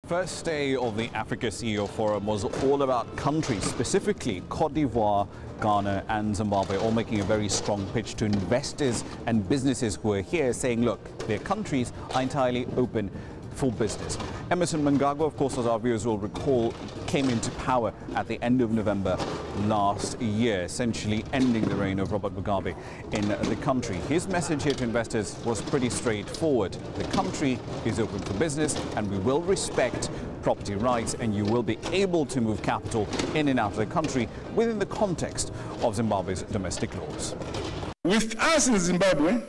First day of the Africa CEO Forum was all about countries, specifically Cote d'Ivoire, Ghana and Zimbabwe, all making a very strong pitch to investors and businesses who are here, saying, look, their countries are entirely open for business. Emerson Mnangagwa, of course, as our viewers will recall, came into power at the end of November last year, essentially ending the reign of Robert Mugabe in the country. His message here to investors was pretty straightforward. The country is open for business and we will respect property rights, and you will be able to move capital in and out of the country within the context of Zimbabwe's domestic laws. With us in Zimbabwe,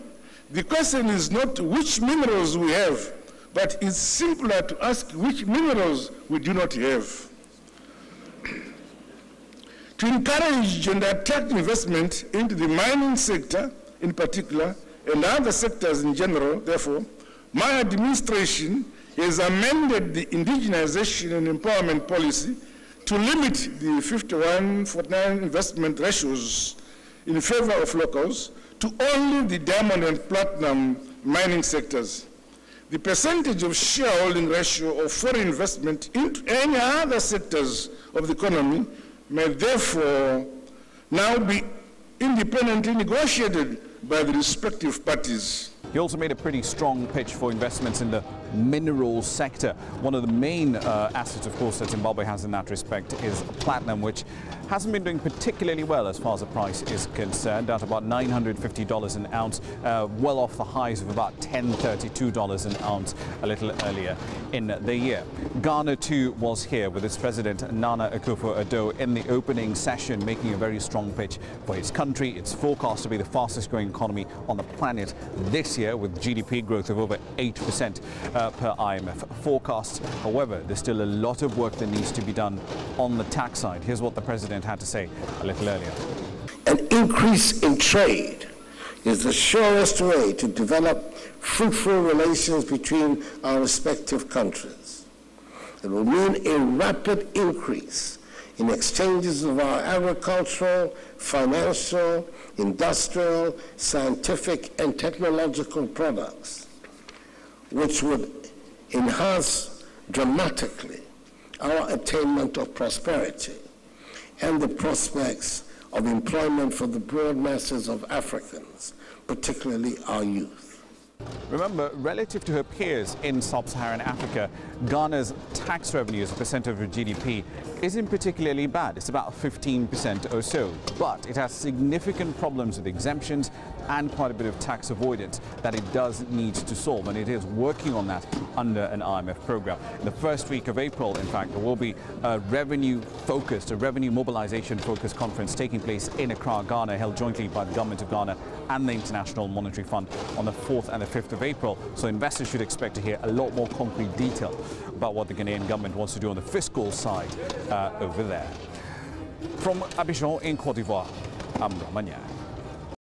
the question is not which minerals we have, but it's simpler to ask which minerals we do not have. To encourage and attract investment into the mining sector in particular, and other sectors in general, therefore, my administration has amended the indigenization and empowerment policy to limit the 51-49 investment ratios in favor of locals to only the diamond and platinum mining sectors. The percentage of shareholding ratio of foreign investment into any other sectors of the economy may therefore now be independently negotiated by the respective parties. He also made a pretty strong pitch for investments in the mineral sector. One of the main assets, of course, that Zimbabwe has in that respect is platinum, which hasn't been doing particularly well as far as the price is concerned, down to about $950 an ounce, well off the highs of about $1032 an ounce a little earlier in the year. Ghana too was here with its president Nana Akufo-Addo in the opening session, making a very strong pitch for his country. It's forecast to be the fastest growing economy on the planet this year, with GDP growth of over 8% per IMF forecasts. However, there's still a lot of work that needs to be done on the tax side. Here's what the president had to say a little earlier. An increase in trade is the surest way to develop fruitful relations between our respective countries. It will mean a rapid increase in exchanges of our agricultural, financial, industrial, scientific, and technological products, which would enhance dramatically our attainment of prosperity and the prospects of employment for the broad masses of Africans, particularly our youth. Remember, relative to her peers in sub-Saharan Africa, Ghana's tax revenue as a percent of her GDP isn't particularly bad. It's about 15% or so. But it has significant problems with exemptions and quite a bit of tax avoidance that it does need to solve. And it is working on that under an IMF program. In the first week of April, in fact, there will be a revenue mobilization-focused conference taking place in Accra, Ghana, held jointly by the Government of Ghana and the International Monetary Fund on the 4th and the 5th of April. So investors should expect to hear a lot more concrete detail about what the Ghanaian government wants to do on the fiscal side over there. From Abidjan in Cote d'Ivoire, I'm Ramah.